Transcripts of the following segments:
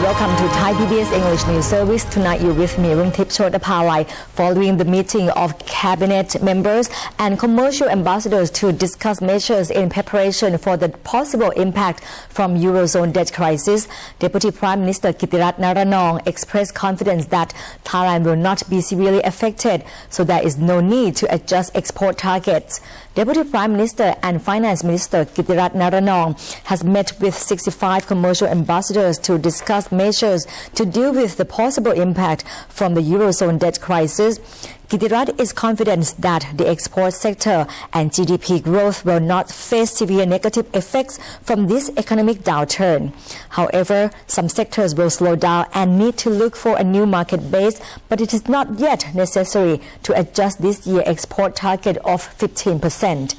welcome to Thai PBS English News Service. Tonight you're with me, Rungtip Chodapalai, following the meeting of cabinet members and commercial ambassadors to discuss measures in preparation for the possible impact from Eurozone debt crisis. Deputy Prime Minister Kittirat Naranong expressed confidence that Thailand will not be severely affected, so there is no need to adjust export targets. Deputy Prime Minister and Finance Minister Kittirat Naranong has met with 65 commercial ambassadors to discuss measures to deal with the possible impact from the Eurozone debt crisis. Kittirat is confident that the export sector and GDP growth will not face severe negative effects from this economic downturn. However, some sectors will slow down and need to look for a new market base, but it is not yet necessary to adjust this year's export target of 15%.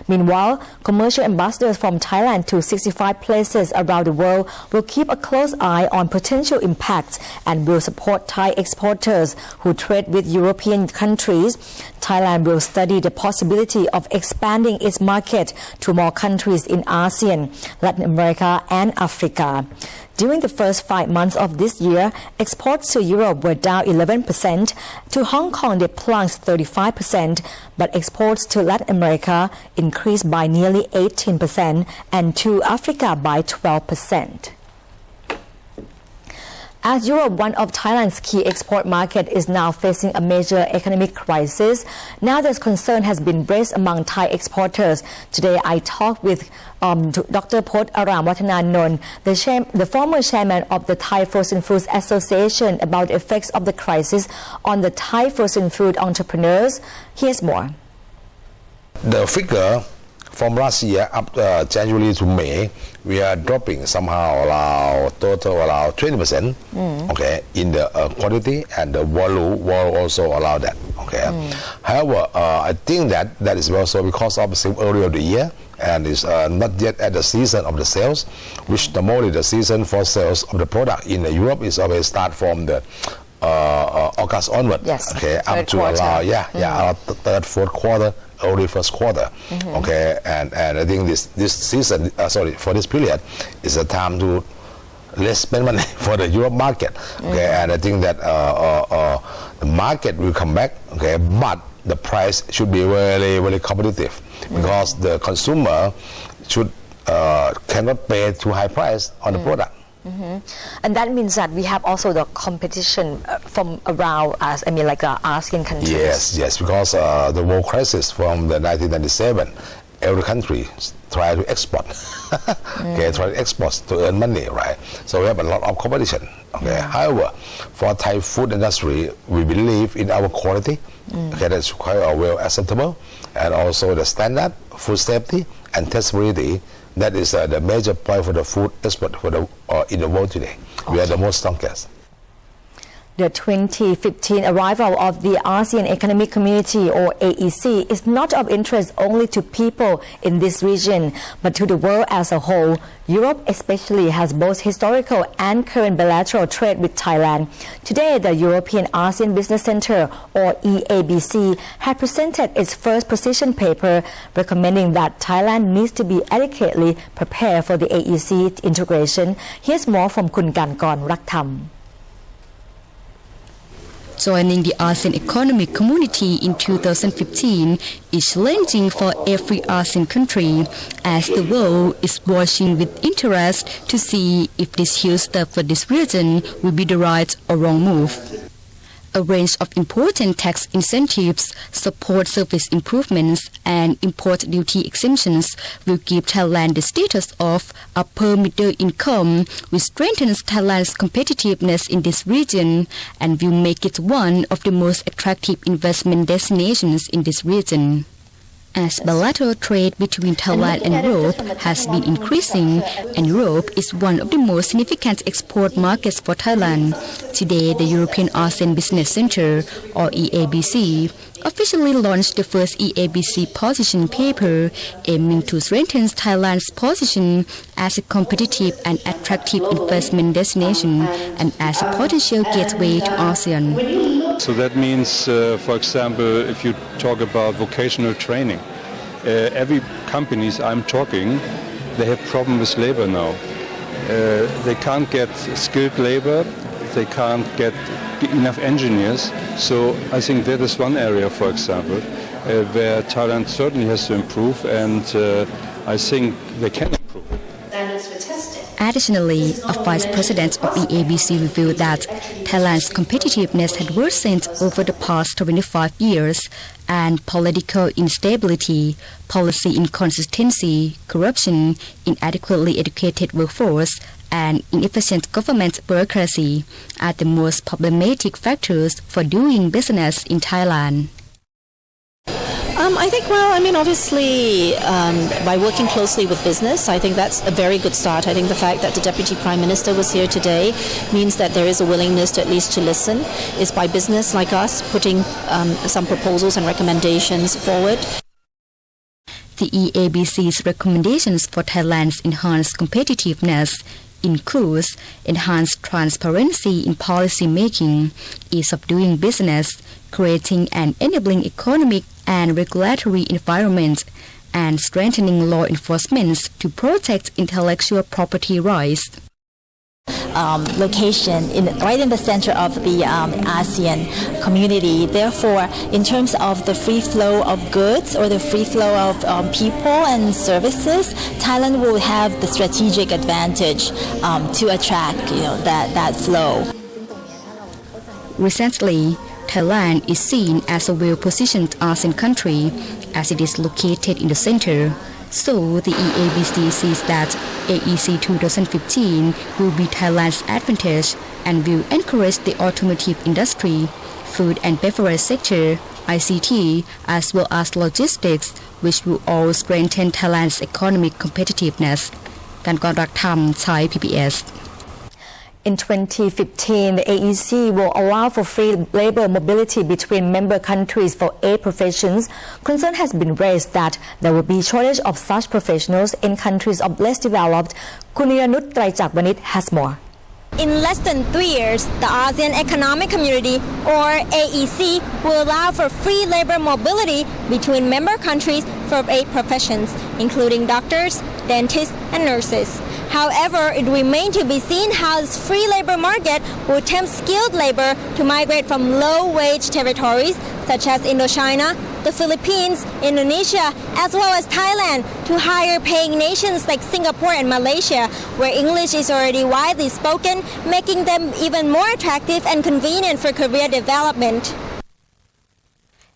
Meanwhile, commercial ambassadors from Thailand to 65 places around the world will keep a close eye on potential impacts and will support Thai exporters who trade with European countries. Thailand will study the possibility of expanding its market to more countries in ASEAN, Latin America and Africa. During the first 5 months of this year, exports to Europe were down 11%, to Hong Kong they plunged 35%, but exports to Latin America increased by nearly 18% and to Africa by 12%. As Europe, one of Thailand's key export markets, is now facing a major economic crisis, now this concern has been raised among Thai exporters. Today I talked with Dr. Port Aram Watananon, the former chairman of the Thai Frozen Foods Association, about the effects of the crisis on the Thai frozen food entrepreneurs. Here's more. The figure from last year up to January to May, we are dropping somehow around 20%, okay, in the quantity, and the volume will also allow that, okay. However, I think that is also because of the earlier of the year, and is not yet at the season of the sales, which normally the season for sales of the product in Europe is always start from the August onward, yes, okay, up to around third, fourth quarter, early first quarter, okay, and I think this season, for this period, is a time to let's spend money for the Europe market, okay, and I think that the market will come back, okay, but the price should be very, very competitive, because the consumer should cannot pay too high price on the product. And that means that we have also the competition from around us, I mean like ASEAN countries. Yes, because the world crisis from the 1997, every country try to export, okay, try to export to earn money, right? So we have a lot of competition, okay. However, for Thai food industry, we believe in our quality, okay, that's quite well acceptable, and also the standard, food safety, and testability. That is the major point for the food export for the in the world today. We are the most strongest. The 2015 arrival of the ASEAN Economic Community, or AEC, is not of interest only to people in this region, but to the world as a whole. Europe especially has both historical and current bilateral trade with Thailand. Today, the European ASEAN Business Center, or EABC, had presented its first position paper recommending that Thailand needs to be adequately prepared for the AEC integration. Here's more from Kun Kankorn Raktham. Joining the ASEAN Economic Community in 2015 is challenging for every ASEAN country, as the world is watching with interest to see if this huge step for this region will be the right or wrong move. A range of important tax incentives, support service improvements, and import duty exemptions will give Thailand the status of upper middle income, which strengthens Thailand's competitiveness in this region and will make it one of the most attractive investment destinations in this region. As bilateral trade between Thailand and Europe has been increasing, and Europe is one of the most significant export markets for Thailand, today the European ASEAN Business Center, or EABC, officially launched the first EABC position paper, aiming to strengthen Thailand's position as a competitive and attractive investment destination and as a potential gateway to ASEAN. So that means, for example, if you talk about vocational training, every companies I'm talking, they have problem with labor now. they can't get skilled labor, they can't get enough engineers. So I think that is one area, for example, where Thailand certainly has to improve, and I think they can improve. Additionally, a vice president of the ABC revealed that Thailand's competitiveness had worsened over the past 25 years, and political instability, policy inconsistency, corruption, inadequately educated workforce, and inefficient government bureaucracy are the most problematic factors for doing business in Thailand. I think, obviously, by working closely with business, I think that's a very good start. I think the fact that the Deputy Prime Minister was here today means that there is a willingness to at least to listen. It's by business like us putting some proposals and recommendations forward. The EABC's recommendations for Thailand's enhanced competitiveness includes enhanced transparency in policy making, ease of doing business, creating an enabling economic and regulatory environment, and strengthening law enforcement to protect intellectual property rights. Location right in the center of the ASEAN community. Therefore, in terms of the free flow of goods or the free flow of people and services, Thailand will have the strategic advantage to attract that flow. Recently, Thailand is seen as a well-positioned ASEAN country as it is located in the center. So the EABC sees that AEC 2015 will be Thailand's advantage and will encourage the automotive industry, food and beverage sector, ICT, as well as logistics, which will all strengthen Thailand's economic competitiveness. Kankorak Tham, Thai PBS. In 2015, the AEC will allow for free labor mobility between member countries for 8 professions. Concern has been raised that there will be shortage of such professionals in countries of less developed. Kuniranut Traichakwanit has more. In less than 3 years, the ASEAN Economic Community, or AEC, will allow for free labor mobility between member countries for 8 professions, including doctors, dentists, and nurses. However, it remains to be seen how this free labor market will tempt skilled labor to migrate from low-wage territories such as Indochina, the Philippines, Indonesia, as well as Thailand, to higher-paying nations like Singapore and Malaysia, where English is already widely spoken, making them even more attractive and convenient for career development.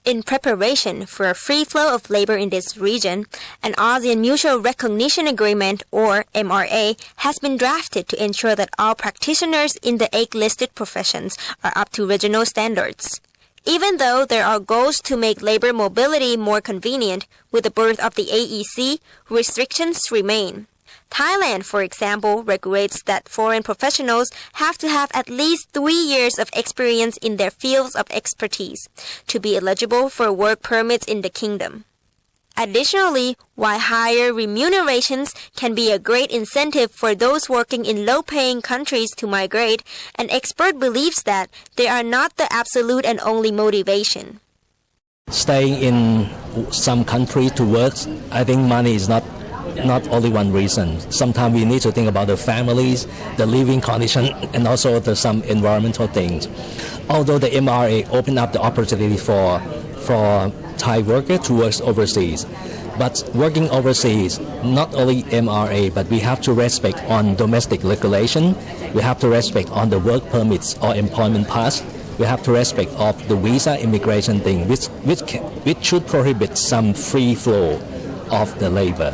In preparation for a free flow of labor in this region, an ASEAN Mutual Recognition Agreement, or MRA, has been drafted to ensure that all practitioners in the 8 listed professions are up to regional standards. Even though there are goals to make labor mobility more convenient with the birth of the AEC, restrictions remain. Thailand, for example, regulates that foreign professionals have to have at least 3 years of experience in their fields of expertise to be eligible for work permits in the kingdom. Additionally, while higher remunerations can be a great incentive for those working in low-paying countries to migrate, an expert believes that they are not the absolute and only motivation. Staying in some country to work, I think money is not only one reason. Sometimes we need to think about the families, the living condition, and also some environmental things. Although the MRA opened up the opportunity for Thai workers to work overseas, but working overseas, not only MRA, but we have to respect on domestic regulation. We have to respect on the work permits or employment pass. We have to respect of the visa immigration thing, which should prohibit some free flow of the labor.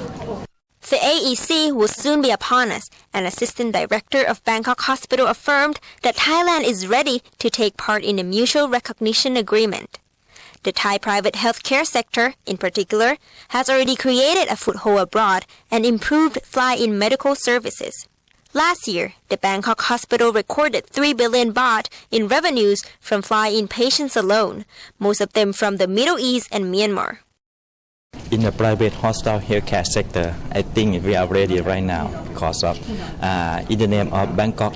The AEC will soon be upon us. An assistant director of Bangkok Hospital affirmed that Thailand is ready to take part in a mutual recognition agreement. The Thai private healthcare sector, in particular, has already created a foothold abroad and improved fly-in medical services. Last year, the Bangkok Hospital recorded 3 billion baht in revenues from fly-in patients alone, most of them from the Middle East and Myanmar. In the private hospital healthcare sector, I think we are ready right now because of, in the name of Bangkok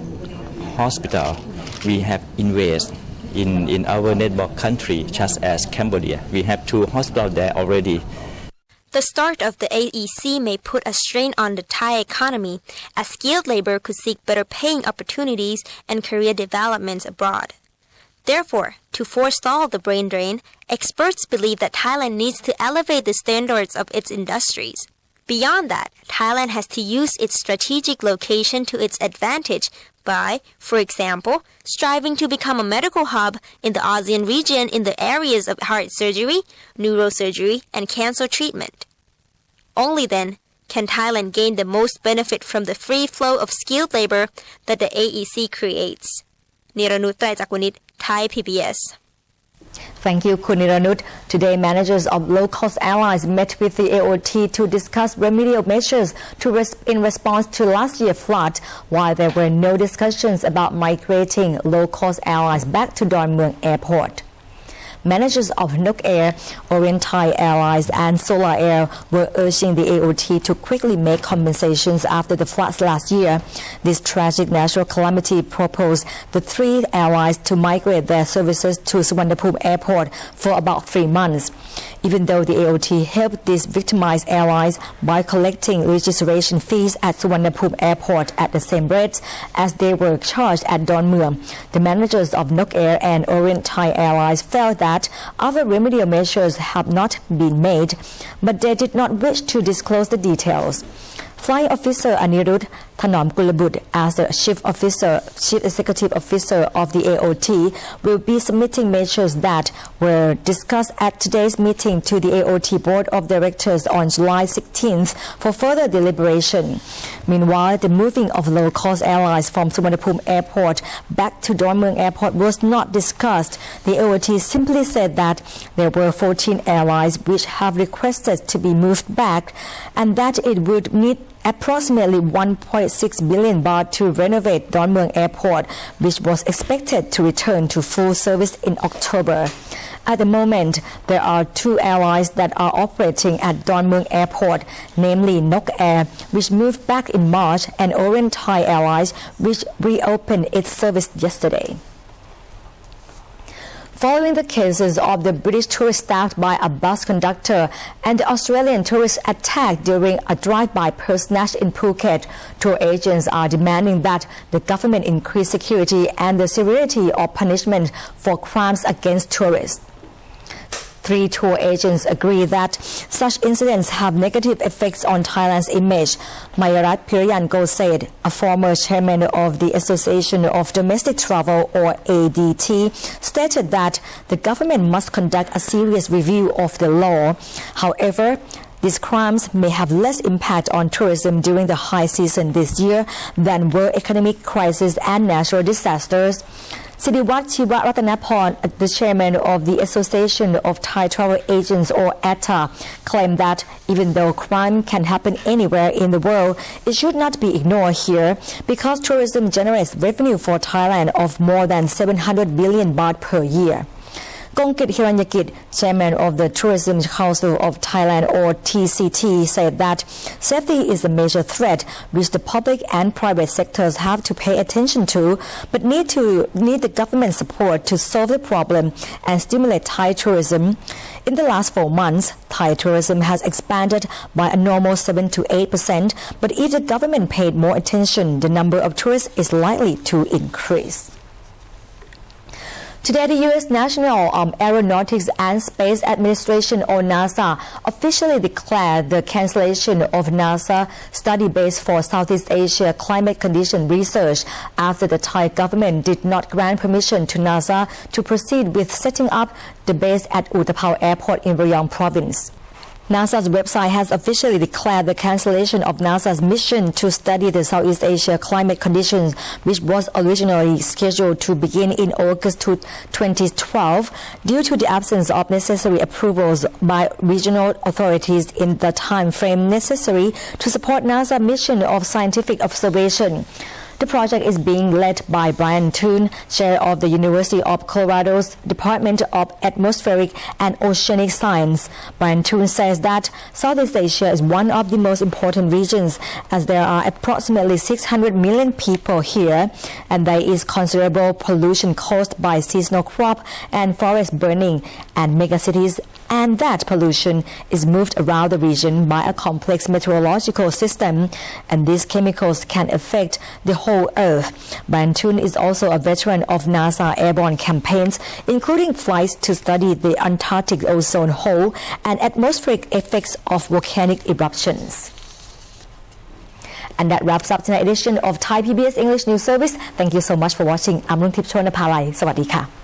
Hospital, we have invested in our neighbor country, such as Cambodia. We have 2 hospitals there already. The start of the AEC may put a strain on the Thai economy, as skilled labor could seek better paying opportunities and career developments abroad. Therefore, to forestall the brain drain, experts believe that Thailand needs to elevate the standards of its industries. Beyond that, Thailand has to use its strategic location to its advantage by, for example, striving to become a medical hub in the ASEAN region in the areas of heart surgery, neurosurgery, and cancer treatment. Only then can Thailand gain the most benefit from the free flow of skilled labor that the AEC creates. Niranut Traijakunit, Thai PBS. Thank you, Kuniranut. Today, managers of low-cost airlines met with the AOT to discuss remedial measures in response to last year's flood, while there were no discussions about migrating low-cost airlines back to Don Mueang Airport. Managers of Nok Air, Orient Thai Airlines and Solar Air were urging the AOT to quickly make compensations after the floods last year. This tragic natural calamity proposed the three airlines to migrate their services to Suvarnabhumi Airport for about 3 months. Even though the AOT helped these victimized airlines by collecting registration fees at Suvarnabhumi Airport at the same rate as they were charged at Don Mueang, the managers of Nok Air and Orient Thai Airlines felt that other remedial measures have not been made, but they did not wish to disclose the details. Flying Officer Anirudh Thanomkulabut, as the Chief Executive Officer of the AOT, will be submitting measures that were discussed at today's meeting to the AOT Board of Directors on July 16th for further deliberation. Meanwhile, the moving of low-cost airlines from Suvarnabhumi Airport back to Don Mueang Airport was not discussed. The AOT simply said that there were 14 airlines which have requested to be moved back and that it would need approximately 1.6 billion baht to renovate Don Mueang Airport, which was expected to return to full service in October. At the moment, there are 2 airlines that are operating at Don Mueang Airport, namely Nok Air, which moved back in March, and Orient Thai Airlines, which reopened its service yesterday. Following the cases of the British tourist stabbed by a bus conductor and the Australian tourist attacked during a drive-by purse snatch in Phuket, tour agents are demanding that the government increase security and the severity of punishment for crimes against tourists. 3 tour agents agree that such incidents have negative effects on Thailand's image. Mayarat Piriyanko said, a former chairman of the Association of Domestic Travel, or ADT, stated that the government must conduct a serious review of the law. However, these crimes may have less impact on tourism during the high season this year than were economic crisis and natural disasters. Sidiwat Chiwa Ratanaporn, the chairman of the Association of Thai Travel Agents, or ATA, claimed that even though crime can happen anywhere in the world, it should not be ignored here because tourism generates revenue for Thailand of more than 700 billion baht per year. Kongkit Hiranyakit, chairman of the Tourism Council of Thailand, or TCT, said that safety is a major threat which the public and private sectors have to pay attention to, but need the government support to solve the problem and stimulate Thai tourism. In the last 4 months, Thai tourism has expanded by a normal 7 to 8%, but if the government paid more attention, the number of tourists is likely to increase. Today, the U.S. National Aeronautics and Space Administration, or NASA, officially declared the cancellation of NASA study base for Southeast Asia climate condition research after the Thai government did not grant permission to NASA to proceed with setting up the base at Utapao Airport in Rayong Province. NASA's website has officially declared the cancellation of NASA's mission to study the Southeast Asia climate conditions, which was originally scheduled to begin in August 2012, due to the absence of necessary approvals by regional authorities in the time frame necessary to support NASA's mission of scientific observation. The project is being led by Brian Toon, chair of the University of Colorado's Department of Atmospheric and Oceanic Science. Brian Toon says that Southeast Asia is one of the most important regions, as there are approximately 600 million people here, and there is considerable pollution caused by seasonal crop and forest burning and megacities and that pollution is moved around the region by a complex meteorological system, and these chemicals can affect the whole Earth. Brian Toon is also a veteran of NASA airborne campaigns, including flights to study the Antarctic ozone hole and atmospheric effects of volcanic eruptions. And that wraps up tonight's edition of Thai PBS English News Service. Thank you so much for watching. I'm Rung Tip Chonapalai. สวัสดีค่ะ